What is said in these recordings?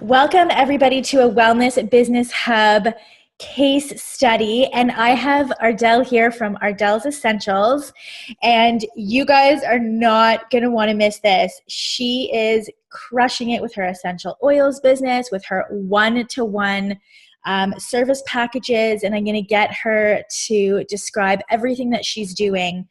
Welcome everybody to a Wellness Business Hub case study. And I have Ardelle here from Ardelle's Essentials. And you guys are not going to want to miss this. She is crushing it with her essential oils business, with her one-to-one service packages. And I'm going to get her to describe everything that she's doing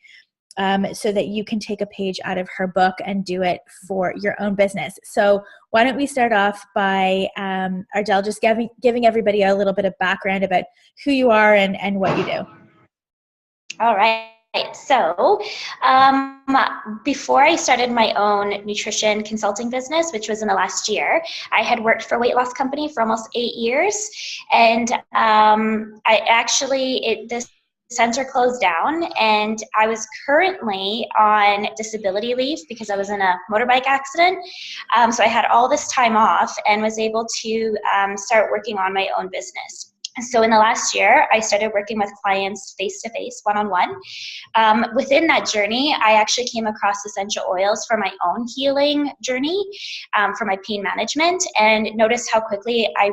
so that you can take a page out of her book and do it for your own business. So why don't we start off by Ardelle just giving everybody a little bit of background about who you are and what you do. All right. So before I started my own nutrition consulting business, which was in the last year, I had worked for a weight loss company for almost 8 years. And this center closed down, and I was currently on disability leave because I was in a motorbike accident. So I had all this time off and was able to start working on my own business. So in the last year, I started working with clients face-to-face, one-on-one. Within that journey, I actually came across essential oils for my own healing journey, for my pain management, and noticed how quickly I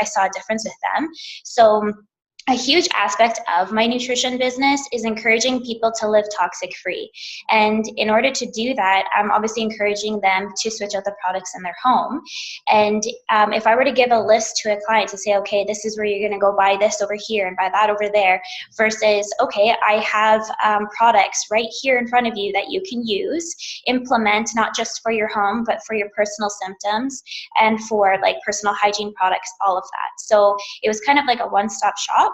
saw a difference with them. So a huge aspect of my nutrition business is encouraging people to live toxic free. And in order to do that, I'm obviously encouraging them to switch out the products in their home. And if I were to give a list to a client to say, okay, this is where you're going to go buy this over here and buy that over there, versus, okay, I have products right here in front of you that you can use, implement, not just for your home, but for your personal symptoms and for like personal hygiene products, all of that. So it was kind of like a one-stop shop.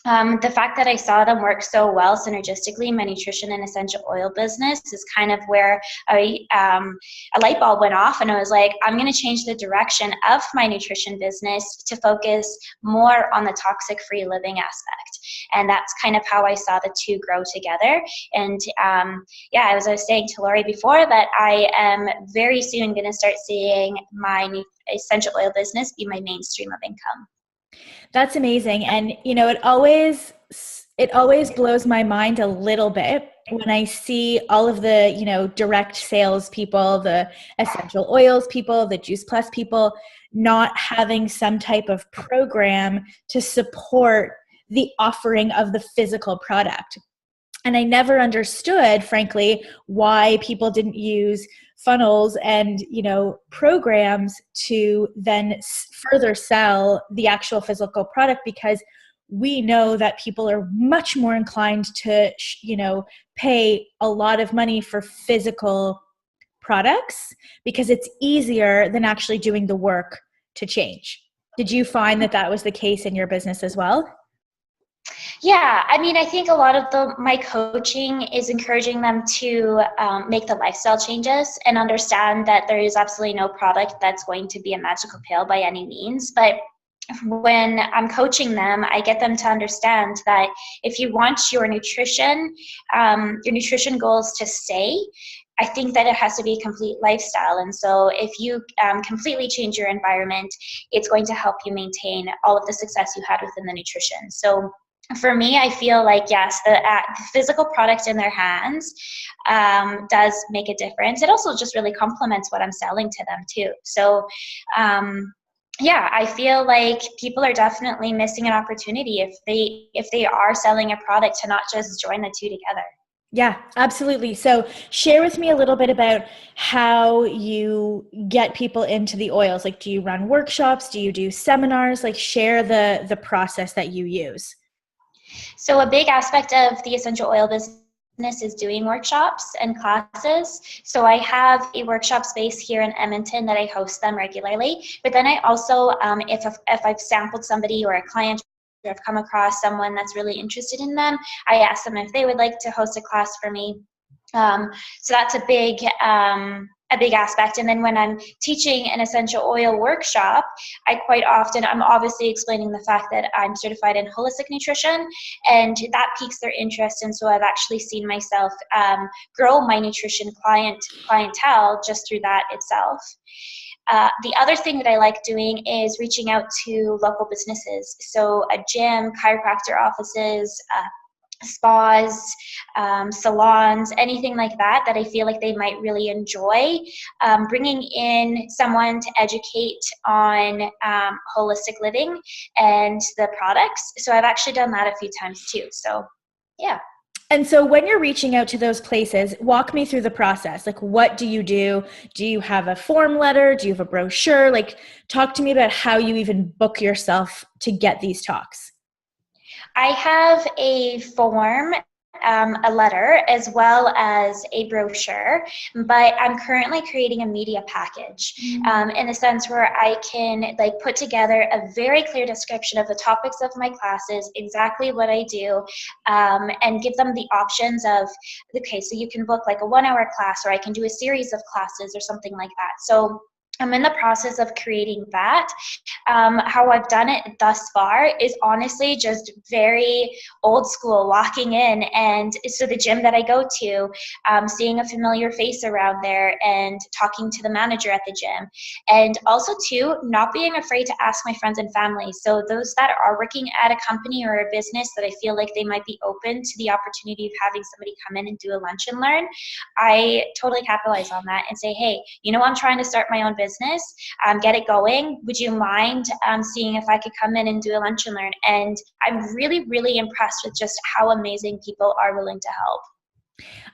The fact that I saw them work so well synergistically in my nutrition and essential oil business is kind of where a light bulb went off, and I was like, I'm going to change the direction of my nutrition business to focus more on the toxic-free living aspect. And that's kind of how I saw the two grow together. And as I was saying to Lori before, that I am very soon going to start seeing my essential oil business be my main stream of income. That's amazing. And, it always blows my mind a little bit when I see all of the, direct sales people, the essential oils people, the Juice Plus people, not having some type of program to support the offering of the physical product. And I never understood, frankly, why people didn't use funnels and, programs to then further sell the actual physical product, because we know that people are much more inclined to, pay a lot of money for physical products because it's easier than actually doing the work to change. Did you find that was the case in your business as well? Yeah, I think a lot of my coaching is encouraging them to make the lifestyle changes and understand that there is absolutely no product that's going to be a magical pill by any means. But when I'm coaching them, I get them to understand that if you want your nutrition goals to stay, I think that it has to be a complete lifestyle. And so if you completely change your environment, it's going to help you maintain all of the success you had within the nutrition. So for me, I feel like, yes, the physical product in their hands does make a difference. It also just really complements what I'm selling to them too. So I feel like people are definitely missing an opportunity if they are selling a product to not just join the two together. Yeah, absolutely. So share with me a little bit about how you get people into the oils. Like, do you run workshops? Do you do seminars? Like, share the process that you use. So a big aspect of the essential oil business is doing workshops and classes. So I have a workshop space here in Edmonton that I host them regularly. But then I also, if I've sampled somebody or a client, or I've come across someone that's really interested in them, I ask them if they would like to host a class for me. So that's a big aspect. And then when I'm teaching an essential oil workshop, I'm obviously explaining the fact that I'm certified in holistic nutrition, and that piques their interest. And so I've actually seen myself grow my nutrition clientele just through that itself. The other thing that I like doing is reaching out to local businesses. So a gym, chiropractor offices, spas, salons, anything like that I feel like they might really enjoy. Bringing in someone to educate on holistic living and the products. So I've actually done that a few times too. So yeah. And so when you're reaching out to those places, walk me through the process. Like, what do you do? Do you have a form letter? Do you have a brochure? Like, talk to me about how you even book yourself to get these talks. I have a form, a letter, as well as a brochure, but I'm currently creating a media package in the sense where I can like put together a very clear description of the topics of my classes, exactly what I do, and give them the options of, okay, so you can book like a 1-hour class, or I can do a series of classes or something like that. So I'm in the process of creating that. How I've done it thus far is honestly just very old school, walking in, and so the gym that I go to, seeing a familiar face around there and talking to the manager at the gym. And also too, not being afraid to ask my friends and family. So those that are working at a company or a business that I feel like they might be open to the opportunity of having somebody come in and do a lunch and learn, I totally capitalize on that and say, hey, I'm trying to start my own business, get it going. Would you mind seeing if I could come in and do a lunch and learn? And I'm really, really impressed with just how amazing people are willing to help.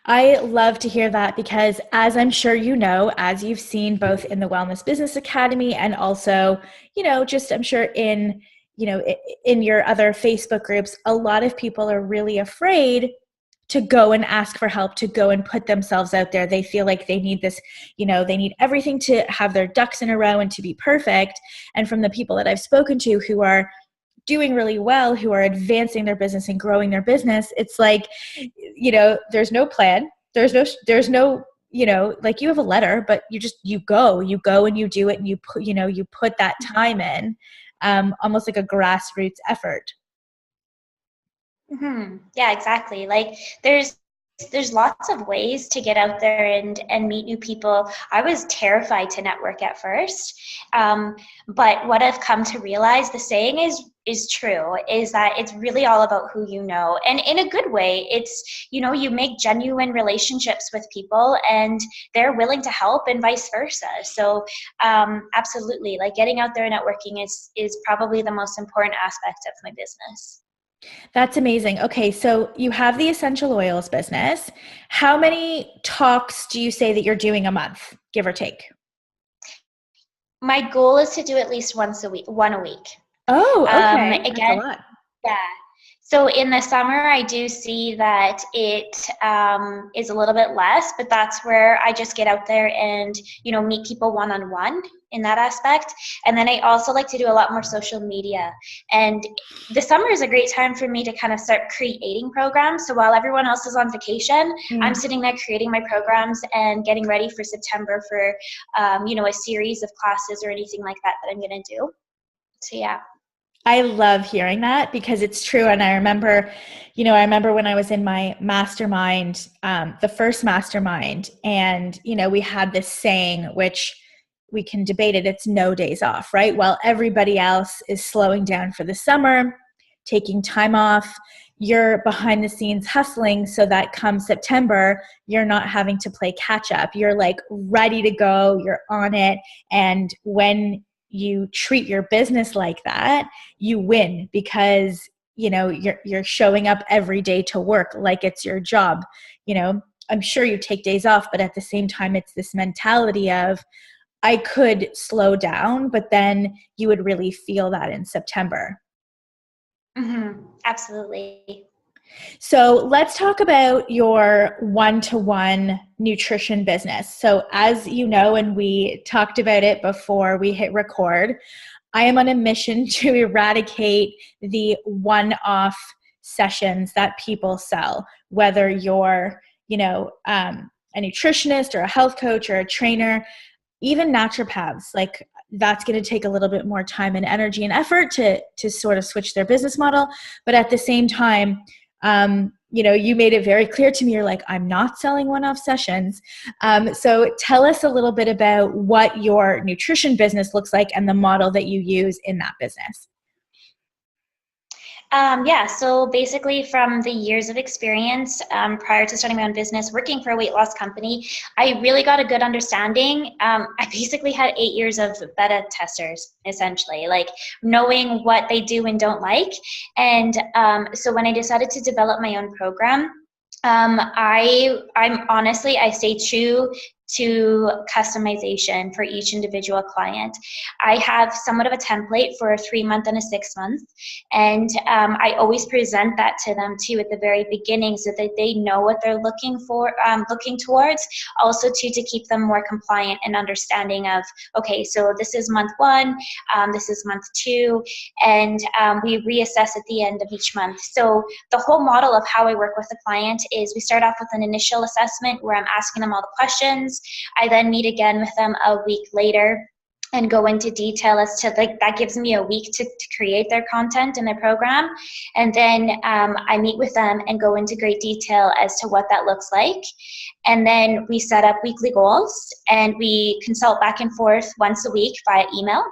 I love to hear that because, as I'm sure you know, as you've seen both in the Wellness Business Academy and also, just I'm sure in your other Facebook groups, a lot of people are really afraid to go and ask for help, to go and put themselves out there. They feel like they need this, they need everything to have their ducks in a row and to be perfect. And from the people that I've spoken to who are doing really well, who are advancing their business and growing their business, it's like, there's no plan. There's no, like you have a letter, but you go and you do it, and you put that time in, almost like a grassroots effort. Mm-hmm. Yeah, exactly. Like there's lots of ways to get out there and meet new people. I was terrified to network at first, but what I've come to realize, the saying is true, is that it's really all about who you know, and in a good way. It's you make genuine relationships with people, and they're willing to help, and vice versa. So absolutely, like getting out there and networking is probably the most important aspect of my business. That's amazing. Okay, so you have the essential oils business. How many talks do you say that you're doing a month, give or take? My goal is to do at least one a week. Oh, okay. Again, That's a lot. yeah. So in the summer, I do see that it is a little bit less, but that's where I just get out there and, meet people one-on-one in that aspect. And then I also like to do a lot more social media. And the summer is a great time for me to kind of start creating programs. So while everyone else is on vacation, I'm sitting there creating my programs and getting ready for September for, a series of classes or anything like that I'm going to do. So yeah. I love hearing that because it's true. And I remember when I was in my mastermind, the first mastermind, and, we had this saying, which we can debate it, it's no days off, right? While everybody else is slowing down for the summer, taking time off, you're behind the scenes hustling so that come September, you're not having to play catch up. You're like ready to go, you're on it. And when you treat your business like that, you win because, you're showing up every day to work like it's your job. I'm sure you take days off, but at the same time, it's this mentality of, I could slow down, but then you would really feel that in September. Mm-hmm. Absolutely. So let's talk about your one-to-one nutrition business. So as you know, and we talked about it before we hit record, I am on a mission to eradicate the one-off sessions that people sell, whether you're, a nutritionist or a health coach or a trainer, even naturopaths. Like, that's going to take a little bit more time and energy and effort to sort of switch their business model. But at the same time, you made it very clear to me, you're like, I'm not selling one-off sessions. So tell us a little bit about what your nutrition business looks like and the model that you use in that business. Yeah, so basically from the years of experience prior to starting my own business, working for a weight loss company, I really got a good understanding. I basically had 8 years of beta testers, essentially, like knowing what they do and don't like. And so when I decided to develop my own program, I stay true to customization for each individual client. I have somewhat of a template for a 3-month and a 6-month, and I always present that to them too at the very beginning so that they know what they're looking for, looking towards. Also to keep them more compliant and understanding of, okay, so this is month 1, this is month 2, and we reassess at the end of each month. So the whole model of how I work with the client is we start off with an initial assessment where I'm asking them all the questions. I then meet again with them a week later and go into detail as to, like, that gives me a week to create their content and their program. And then I meet with them and go into great detail as to what that looks like. And then we set up weekly goals and we consult back and forth once a week via email.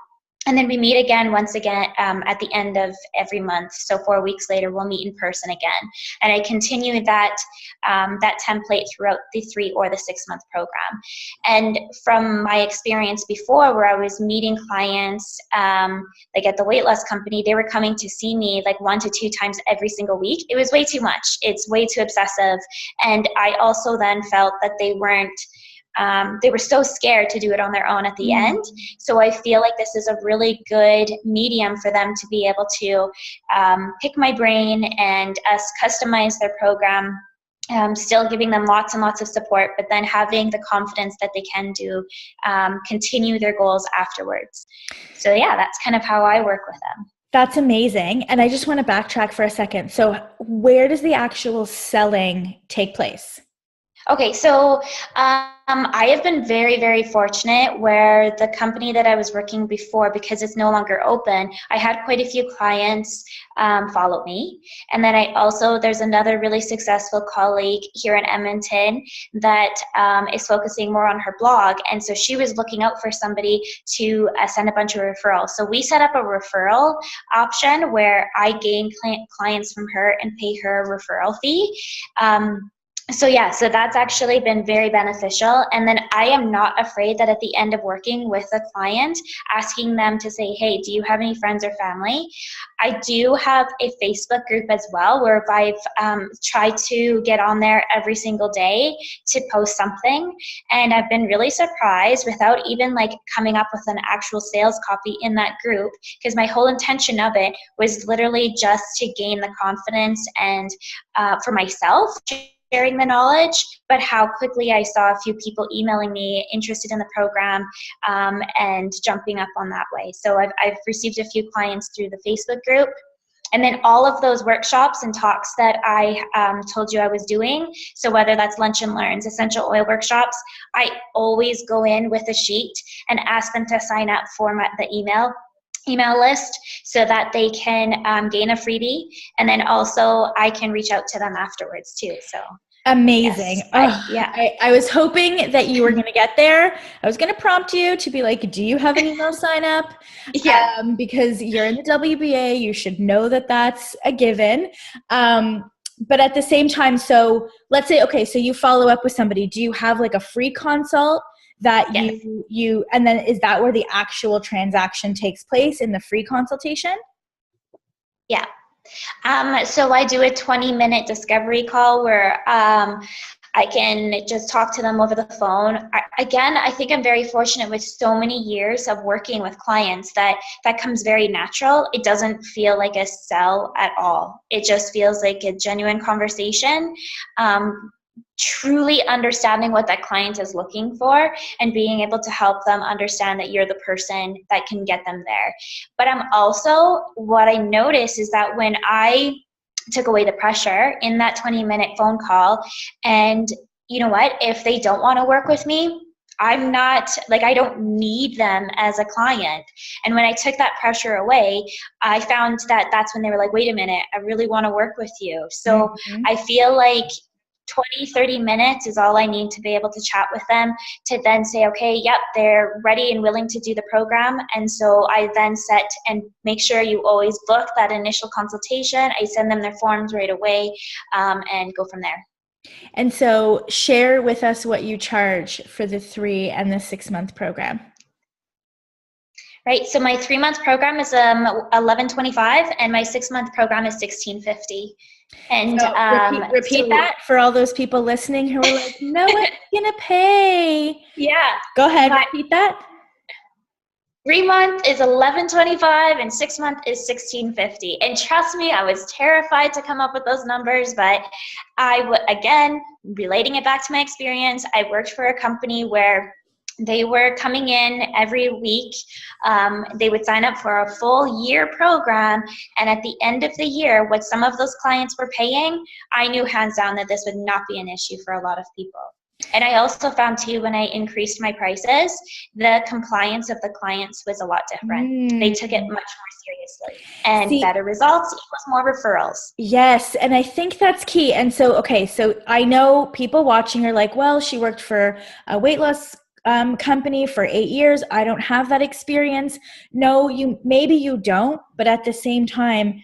And then we meet again once again at the end of every month. So 4 weeks later, we'll meet in person again. And I continue that that template throughout the 3 or the 6-month program. And from my experience before, where I was meeting clients, like at the weight loss company, they were coming to see me like 1 to 2 times every single week. It was way too much. It's way too obsessive. And I also then felt that they were so scared to do it on their own at the end. So I feel like this is a really good medium for them to be able to pick my brain and us customize their program, still giving them lots and lots of support, but then having the confidence that they can continue their goals afterwards. So yeah, that's kind of how I work with them. That's amazing. And I just want to backtrack for a second. So where does the actual selling take place? Okay, so I have been very, very fortunate where the company that I was working before, because it's no longer open, I had quite a few clients follow me. And then there's another really successful colleague here in Edmonton that is focusing more on her blog. And so she was looking out for somebody to send a bunch of referrals. So we set up a referral option where I gain clients from her and pay her a referral fee. So that's actually been very beneficial. And then I am not afraid that at the end of working with a client, asking them to say, hey, do you have any friends or family? I do have a Facebook group as well, where I've tried to get on there every single day to post something. And I've been really surprised without even like coming up with an actual sales copy in that group, because my whole intention of it was literally just to gain the confidence and for myself, sharing the knowledge, but how quickly I saw a few people emailing me interested in the program and jumping up on that way. So I've received a few clients through the Facebook group. And then all of those workshops and talks that I told you I was doing, so whether that's lunch and learns, essential oil workshops, I always go in with a sheet and ask them to sign up for the email list so that they can gain a freebie, and then also I can reach out to them afterwards too. So amazing. Yes, I was hoping that you were going to get there. I was going to prompt you to be like, do you have an email sign up? Yeah. Because you're in the WBA, you should know that that's a given. But at the same time, so let's say, okay, so you follow up with somebody. Do you have like a free consult that Yes. you and then is that where the actual transaction takes place, in the free consultation? Yeah. So I do a 20-minute discovery call where I can just talk to them over the phone. I think I'm very fortunate with so many years of working with clients that comes very natural. It doesn't feel like a sell at all. It just feels like a genuine conversation. Truly understanding what that client is looking for and being able to help them understand that you're the person that can get them there. But what I noticed is that when I took away the pressure in that 20-minute phone call, and you know what, if they don't want to work with me, I'm not, like, I don't need them as a client. And when I took that pressure away, I found that that's when they were like, wait a minute, I really want to work with you. So I feel like 20-30 minutes is all I need to be able to chat with them to then say, okay, yep, they're ready and willing to do the program. And so I then set and make sure you always book that initial consultation. I send them their forms right away, and go from there. And so share with us what you charge for the 3 and the 6 month program. Right. So my 3-month program is $11.25, and my 6-month program is $16.50. And so repeat that for all those people listening who are like, no one's gonna pay. Yeah. Go ahead, repeat that. 3-month is $11.25 and 6-month is $16.50. And trust me, I was terrified to come up with those numbers, but again, relating it back to my experience, I worked for a company where they were coming in every week. They would sign up for a full year program. And at the end of the year, what some of those clients were paying, I knew hands down that this would not be an issue for a lot of people. And I also found too, when I increased my prices, the compliance of the clients was a lot different. They took it much more seriously, and better results equals more referrals. Yes. And I think that's key. And so, okay, so I know people watching are like, well, she worked for a weight loss company for 8 years. I don't have that experience. No, maybe you don't, but at the same time,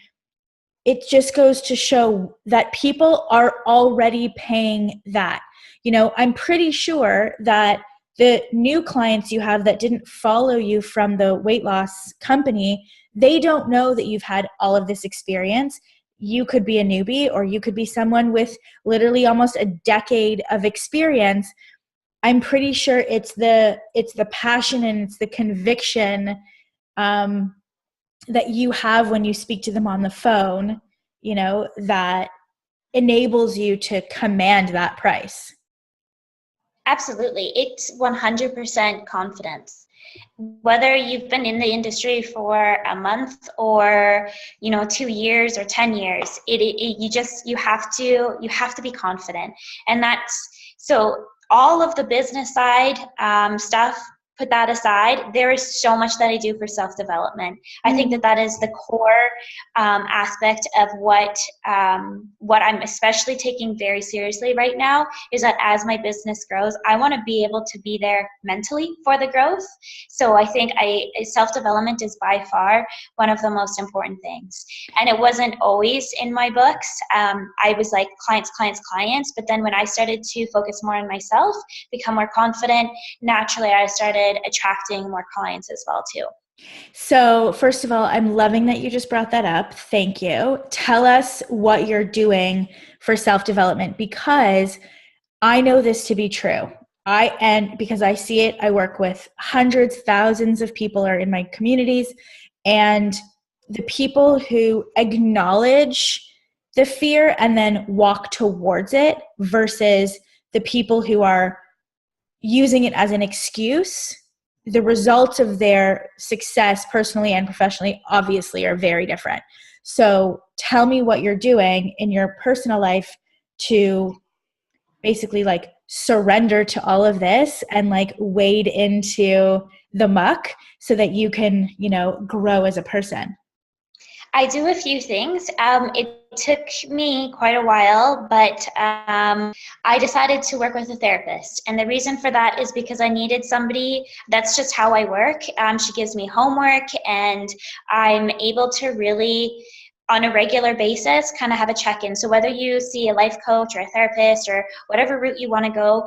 it just goes to show that people are already paying that. You know, I'm pretty sure that the new clients you have that didn't follow you from the weight loss company, they don't know that you've had all of this experience. You could be a newbie, or you could be someone with literally almost a decade of experience. I'm pretty sure it's the passion and it's the conviction that you have when you speak to them on the phone, you know, that enables you to command that price. Absolutely. It's 100% confidence. Whether you've been in the industry for a month or, 2 years or 10 years, you have to be confident. And so all of the business side stuff, put that aside, there is so much that I do for self-development. I think that is the core aspect of what I'm especially taking very seriously right now, is that as my business grows, I want to be able to be there mentally for the growth. So I think self-development is by far one of the most important things. And it wasn't always in my books. I was like clients, but then when I started to focus more on myself, become more confident, naturally I started attracting more clients as well too. So first of all, I'm loving that you just brought that up. Thank you. Tell us what you're doing for self-development, because I know this to be true. Because I see it, I work with hundreds, thousands of people are in my communities, and the people who acknowledge the fear and then walk towards it versus the people who are using it as an excuse, the results of their success personally and professionally obviously are very different. So tell me what you're doing in your personal life to basically like surrender to all of this and like wade into the muck so that you can, grow as a person. I do a few things. It took me quite a while, but I decided to work with a therapist. And the reason for that is because I needed somebody. That's just how I work. She gives me homework, and I'm able to really, on a regular basis, kind of have a check-in. So whether you see a life coach or a therapist or whatever route you want to go,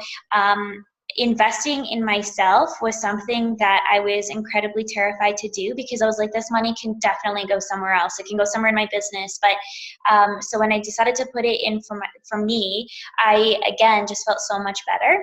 investing in myself was something that I was incredibly terrified to do, because I was like, this money can definitely go somewhere else. It can go somewhere in my business. But so when I decided to put it in for me, I, again, just felt so much better.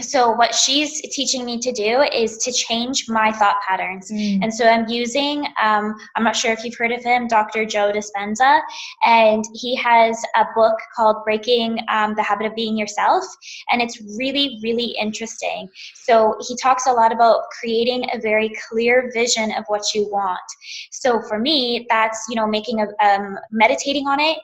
So what she's teaching me to do is to change my thought patterns. And so I'm using, I'm not sure if you've heard of him, Dr. Joe Dispenza, and he has a book called Breaking the Habit of Being Yourself. And it's really, really interesting. So he talks a lot about creating a very clear vision of what you want. So for me, that's, meditating on it,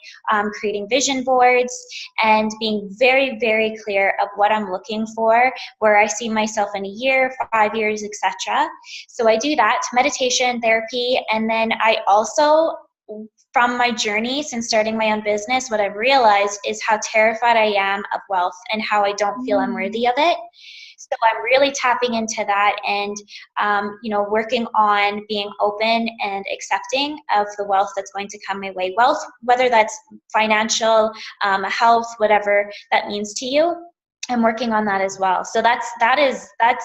creating vision boards, and being very, very clear of what I'm looking for, where I see myself in a year, 5 years, etc. So I do that, meditation, therapy, and then I also from my journey since starting my own business, what I've realized is how terrified I am of wealth and how I don't feel I'm worthy of it. So I'm really tapping into that and, working on being open and accepting of the wealth that's going to come my way. Wealth, whether that's financial, health, whatever that means to you. I'm working on that as well. So that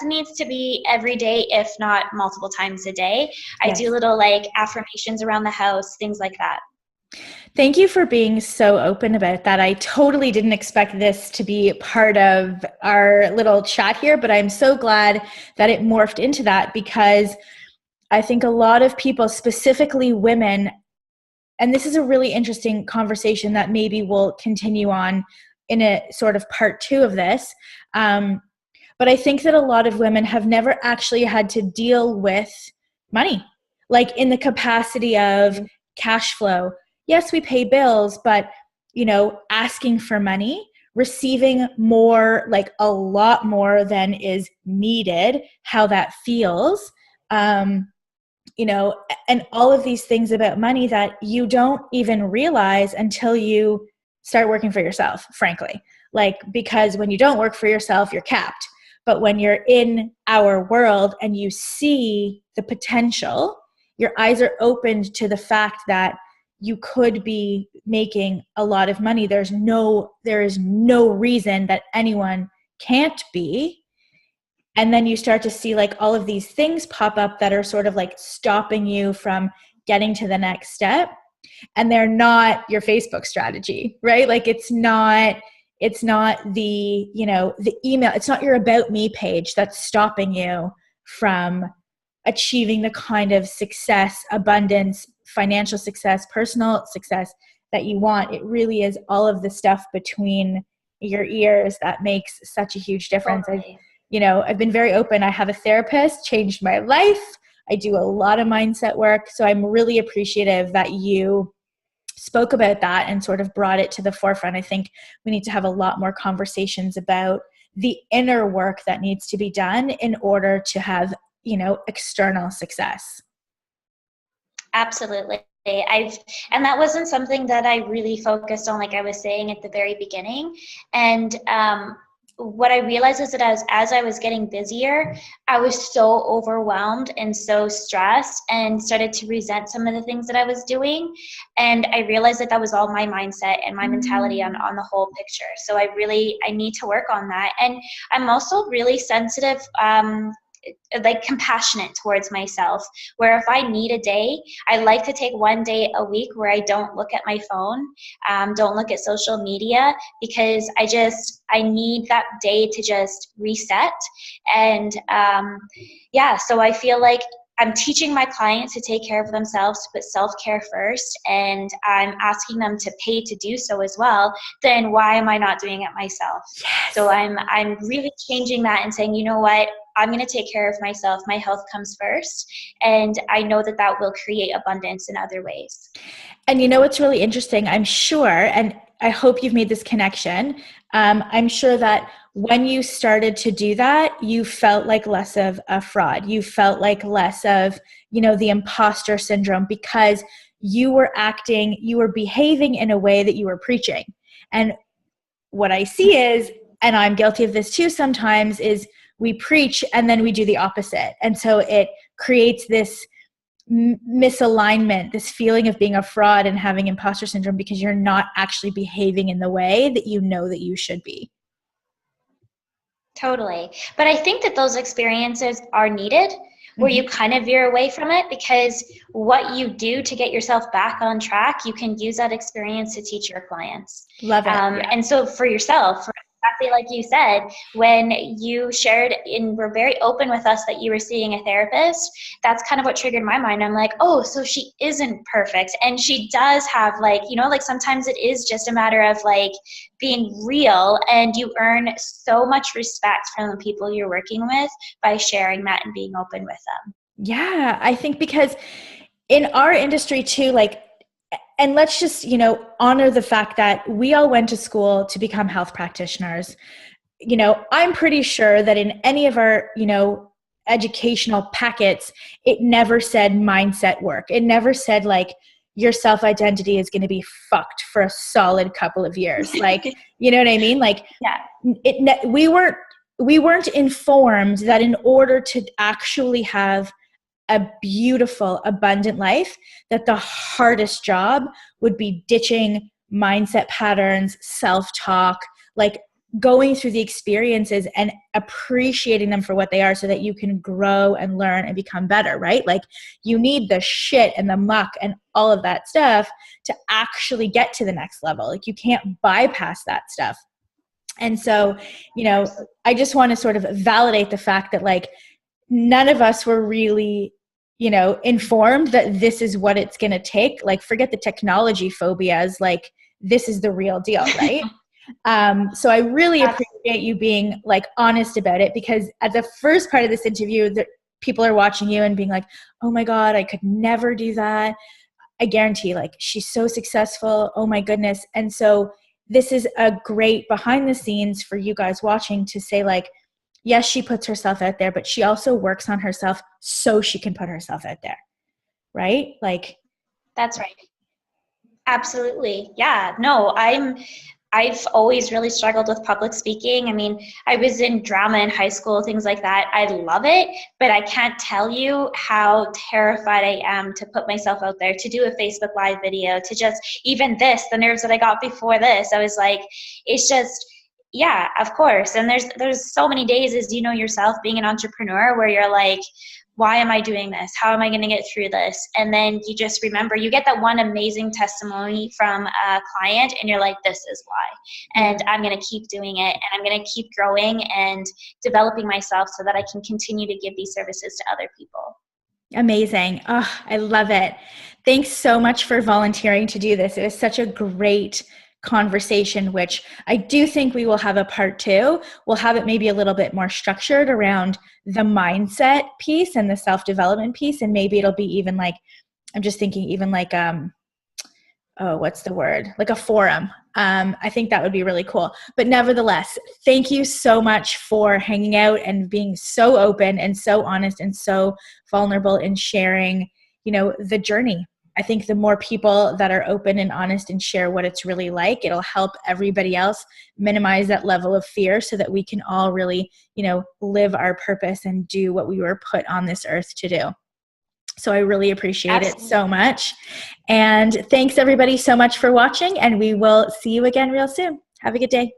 needs to be every day, if not multiple times a day. Yes. I do little like affirmations around the house, things like that. Thank you for being so open about that. I totally didn't expect this to be part of our little chat here, but I'm so glad that it morphed into that, because I think a lot of people, specifically women, and this is a really interesting conversation that maybe we'll continue on in a sort of part 2 of this. But I think that a lot of women have never actually had to deal with money, like in the capacity of cash flow. Yes, we pay bills, but, asking for money, receiving more, like a lot more than is needed, how that feels, and all of these things about money that you don't even realize until you start working for yourself, frankly. Like, because when you don't work for yourself, you're capped. But when you're in our world and you see the potential, your eyes are opened to the fact that you could be making a lot of money. There is no reason that anyone can't be. And then you start to see like all of these things pop up that are sort of like stopping you from getting to the next step. And they're not your Facebook strategy, right? Like it's not the, the email, it's not your about me page that's stopping you from achieving the kind of success, abundance, financial success, personal success that you want. It really is all of the stuff between your ears that makes such a huge difference. Totally. I've been very open. I have a therapist, changed my life. I do a lot of mindset work. So I'm really appreciative that you spoke about that and sort of brought it to the forefront. I think we need to have a lot more conversations about the inner work that needs to be done in order to have, external success. Absolutely. And that wasn't something that I really focused on, like I was saying at the very beginning. And what I realized is that as I was getting busier, I was so overwhelmed and so stressed and started to resent some of the things that I was doing. And I realized that was all my mindset and my mentality on the whole picture. So I need to work on that. And I'm also really sensitive, like compassionate towards myself, where if I need a day, I like to take one day a week where I don't look at my phone, don't look at social media, because I need that day to just reset. And so I feel like I'm teaching my clients to take care of themselves, to put self-care first, and I'm asking them to pay to do so as well. Then why am I not doing it myself? Yes. So I'm really changing that and saying, you know what? I'm going to take care of myself. My health comes first. And I know that will create abundance in other ways. And what's really interesting, I'm sure, and I hope you've made this connection. I'm sure that when you started to do that, you felt like less of a fraud. You felt like less of, the imposter syndrome, because you were behaving in a way that you were preaching. And what I see is, and I'm guilty of this too sometimes, is we preach and then we do the opposite. And so it creates this misalignment, this feeling of being a fraud and having imposter syndrome, because you're not actually behaving in the way that you know that you should be. Totally. But I think that those experiences are needed, where you kind of veer away from it, because what you do to get yourself back on track, you can use that experience to teach your clients. Love it. Yeah. And so for yourself, exactly like you said, when you shared and were very open with us that you were seeing a therapist, that's kind of what triggered my mind. I'm like, oh, so she isn't perfect. And she does have like sometimes it is just a matter of like being real, and you earn so much respect from the people you're working with by sharing that and being open with them. Yeah, I think because in our industry too, and let's just, honor the fact that we all went to school to become health practitioners. I'm pretty sure that in any of our, educational packets, it never said mindset work. It never said like your self-identity is going to be fucked for a solid couple of years. Like, you know what I mean? Like, we weren't informed that in order to actually have a beautiful, abundant life, that the hardest job would be ditching mindset patterns, self-talk, like going through the experiences and appreciating them for what they are so that you can grow and learn and become better, right? Like you need the shit and the muck and all of that stuff to actually get to the next level. Like you can't bypass that stuff. And so, you know, I just want to sort of validate the fact that like none of us were really, you know, informed that this is what it's going to take. Like forget the technology phobias, like this is the real deal, right? So I really appreciate you being like honest about it, because at the first part of this interview, that people are watching you and being like, oh my God, I could never do that. I guarantee like she's so successful. Oh my goodness. And so this is a great behind the scenes for you guys watching to say like, yes, she puts herself out there, but she also works on herself so she can put herself out there. Right? Like, that's right. Absolutely. Yeah. No, I've always really struggled with public speaking. I mean, I was in drama in high school, things like that. I love it, but I can't tell you how terrified I am to put myself out there, to do a Facebook Live video, to just even this, the nerves that I got before this. I was like, it's just, yeah, of course. And there's so many days, as you know yourself, being an entrepreneur, where you're like, why am I doing this? How am I going to get through this? And then you just remember, you get that one amazing testimony from a client and you're like, this is why. And I'm going to keep doing it, and I'm going to keep growing and developing myself so that I can continue to give these services to other people. Amazing. Oh, I love it. Thanks so much for volunteering to do this. It was such a great conversation, which I do think we will have a part 2. We'll have it maybe a little bit more structured around the mindset piece and the self-development piece. And maybe it'll be even like, I'm just thinking even like, what's the word? Like a forum. I think that would be really cool. But nevertheless, thank you so much for hanging out and being so open and so honest and so vulnerable in sharing, you know, the journey. I think the more people that are open and honest and share what it's really like, it'll help everybody else minimize that level of fear so that we can all really, you know, live our purpose and do what we were put on this earth to do. So I really appreciate it so much. And thanks everybody so much for watching, and we will see you again real soon. Have a good day.